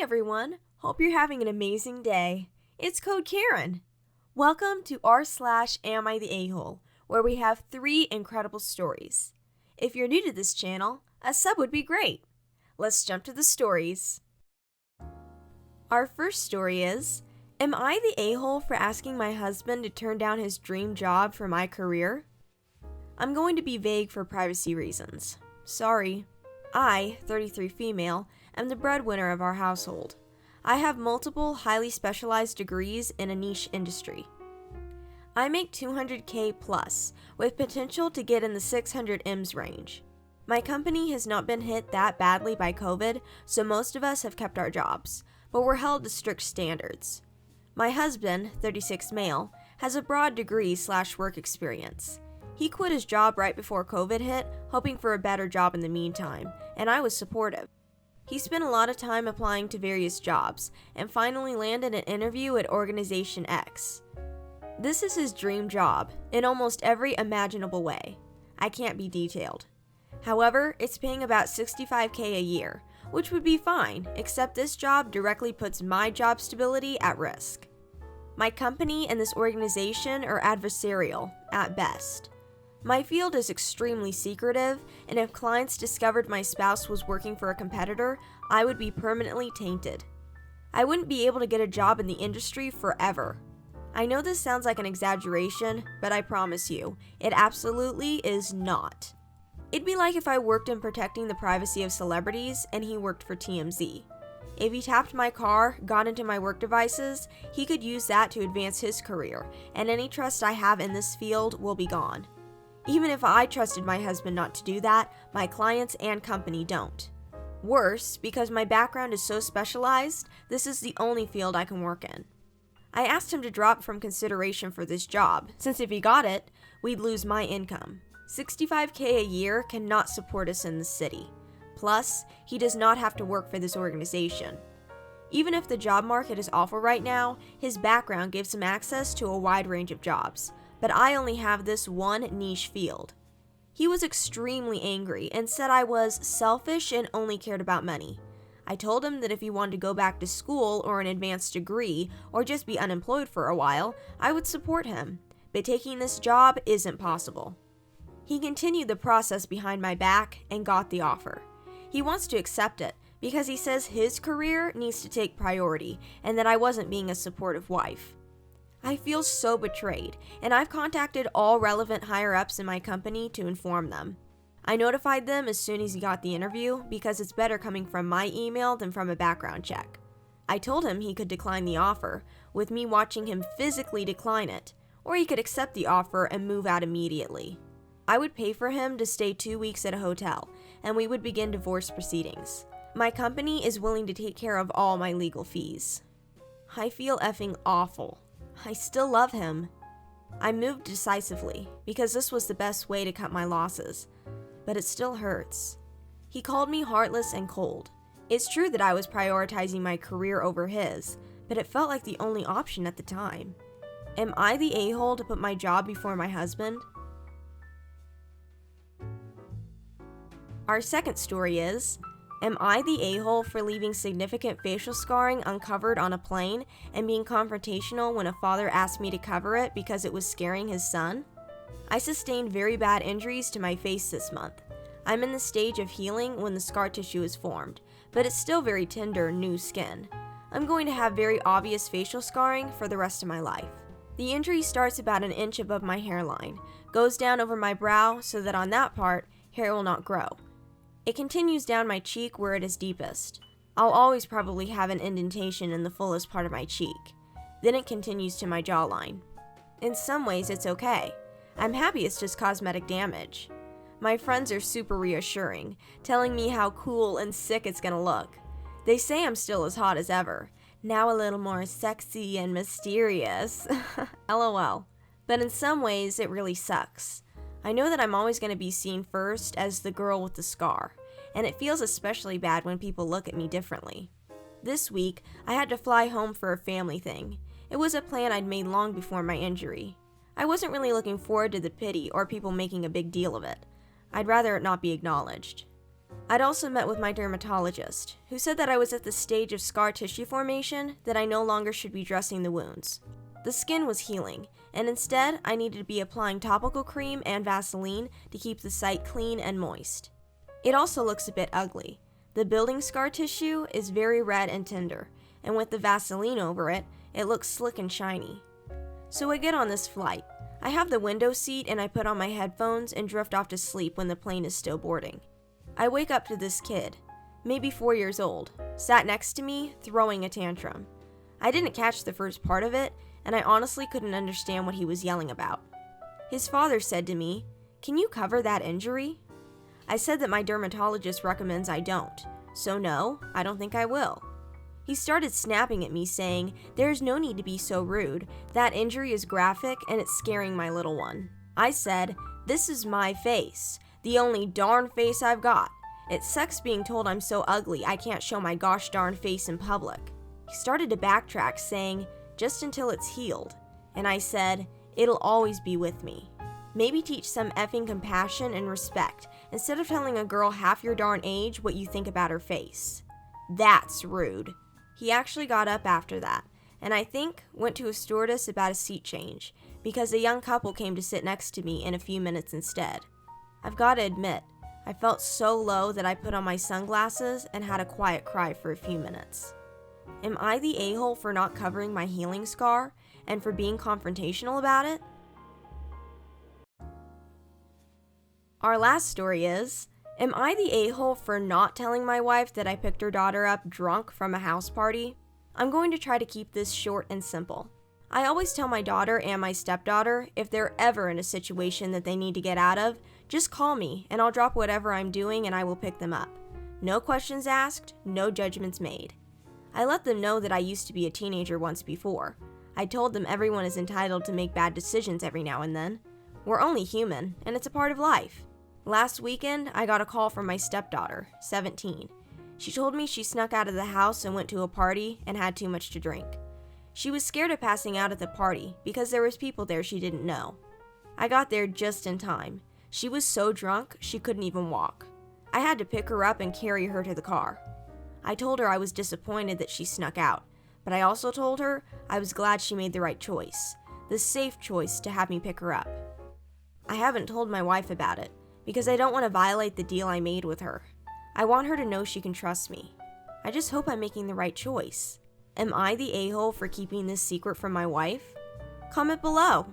everyone, hope you're having an amazing day. It's Code Karen. Welcome to r/Am I the A-Hole, where we have 3 incredible stories. If you're new to this channel, a sub would be great. Let's jump to the stories. Our first story is, am I the a-hole for asking my husband to turn down his dream job for my career? I'm going to be vague for privacy reasons. Sorry. I, 33 female, am the breadwinner of our household. I have multiple highly specialized degrees in a niche industry. I make $200K plus, with potential to get in the 600 M's range. My company has not been hit that badly by COVID, so most of us have kept our jobs, but we're held to strict standards. My husband, 36 male, has a broad degree/work experience. He quit his job right before COVID hit, hoping for a better job in the meantime, and I was supportive. He spent a lot of time applying to various jobs, and finally landed an interview at Organization X. This is his dream job, in almost every imaginable way. I can't be detailed. However, it's paying about $65K a year, which would be fine, except this job directly puts my job stability at risk. My company and this organization are adversarial, at best. My field is extremely secretive, and if clients discovered my spouse was working for a competitor, I would be permanently tainted. I wouldn't be able to get a job in the industry forever. I know this sounds like an exaggeration, but I promise you, it absolutely is not. It'd be like if I worked in protecting the privacy of celebrities and he worked for TMZ. If he tapped my car, got into my work devices, he could use that to advance his career, and any trust I have in this field will be gone. Even if I trusted my husband not to do that, my clients and company don't. Worse, because my background is so specialized, this is the only field I can work in. I asked him to drop from consideration for this job, since if he got it, we'd lose my income. $65K a year cannot support us in the city. Plus, he does not have to work for this organization. Even if the job market is awful right now, his background gives him access to a wide range of jobs. But I only have this one niche field. He was extremely angry and said I was selfish and only cared about money. I told him that if he wanted to go back to school or an advanced degree or just be unemployed for a while, I would support him, but taking this job isn't possible. He continued the process behind my back and got the offer. He wants to accept it because he says his career needs to take priority and that I wasn't being a supportive wife. I feel so betrayed, and I've contacted all relevant higher-ups in my company to inform them. I notified them as soon as he got the interview because it's better coming from my email than from a background check. I told him he could decline the offer, with me watching him physically decline it, or he could accept the offer and move out immediately. I would pay for him to stay 2 weeks at a hotel, and we would begin divorce proceedings. My company is willing to take care of all my legal fees. I feel effing awful. I still love him. I moved decisively because this was the best way to cut my losses, but it still hurts. He called me heartless and cold. It's true that I was prioritizing my career over his, but it felt like the only option at the time. Am I the a-hole to put my job before my husband? Our second story is, am I the a-hole for leaving significant facial scarring uncovered on a plane and being confrontational when a father asked me to cover it because it was scaring his son? I sustained very bad injuries to my face this month. I'm in the stage of healing when the scar tissue is formed, but it's still very tender, new skin. I'm going to have very obvious facial scarring for the rest of my life. The injury starts about an inch above my hairline, goes down over my brow so that on that part, hair will not grow. It continues down my cheek where it is deepest. I'll always probably have an indentation in the fullest part of my cheek. Then it continues to my jawline. In some ways, it's okay. I'm happy it's just cosmetic damage. My friends are super reassuring, telling me how cool and sick it's gonna look. They say I'm still as hot as ever, now a little more sexy and mysterious. LOL. But in some ways, it really sucks. I know that I'm always going to be seen first as the girl with the scar, and it feels especially bad when people look at me differently. This week, I had to fly home for a family thing. It was a plan I'd made long before my injury. I wasn't really looking forward to the pity or people making a big deal of it. I'd rather it not be acknowledged. I'd also met with my dermatologist, who said that I was at the stage of scar tissue formation that I no longer should be dressing the wounds. The skin was healing, and instead I needed to be applying topical cream and Vaseline to keep the site clean and moist. It also looks a bit ugly. The building scar tissue is very red and tender, and with the Vaseline over it, it looks slick and shiny. So I get on this flight. I have the window seat and I put on my headphones and drift off to sleep when the plane is still boarding. I wake up to this kid, maybe 4 years old, sat next to me, throwing a tantrum. I didn't catch the first part of it, and I honestly couldn't understand what he was yelling about. His father said to me, "Can you cover that injury?" I said that my dermatologist recommends I don't, so no, I don't think I will. He started snapping at me saying, "There's no need to be so rude. That injury is graphic and it's scaring my little one." I said, "This is my face. The only darn face I've got. It sucks being told I'm so ugly I can't show my gosh darn face in public." He started to backtrack saying, "Just until it's healed." And I said, "It'll always be with me." Maybe teach some effing compassion and respect instead of telling a girl half your darn age what you think about her face. That's rude. He actually got up after that, and I think went to a stewardess about a seat change, because a young couple came to sit next to me in a few minutes instead. I've got to admit, I felt so low that I put on my sunglasses and had a quiet cry for a few minutes. Am I the a-hole for not covering my healing scar and for being confrontational about it? Our last story is, am I the a-hole for not telling my wife that I picked her daughter up drunk from a house party? I'm going to try to keep this short and simple. I always tell my daughter and my stepdaughter if they're ever in a situation that they need to get out of, just call me and I'll drop whatever I'm doing and I will pick them up. No questions asked, no judgments made. I let them know that I used to be a teenager once before. I told them everyone is entitled to make bad decisions every now and then. We're only human, and it's a part of life. Last weekend, I got a call from my stepdaughter, 17. She told me she snuck out of the house and went to a party and had too much to drink. She was scared of passing out at the party because there was people there she didn't know. I got there just in time. She was so drunk, she couldn't even walk. I had to pick her up and carry her to the car. I told her I was disappointed that she snuck out, but I also told her I was glad she made the right choice, the safe choice to have me pick her up. I haven't told my wife about it, because I don't want to violate the deal I made with her. I want her to know she can trust me. I just hope I'm making the right choice. Am I the a-hole for keeping this secret from my wife? Comment below.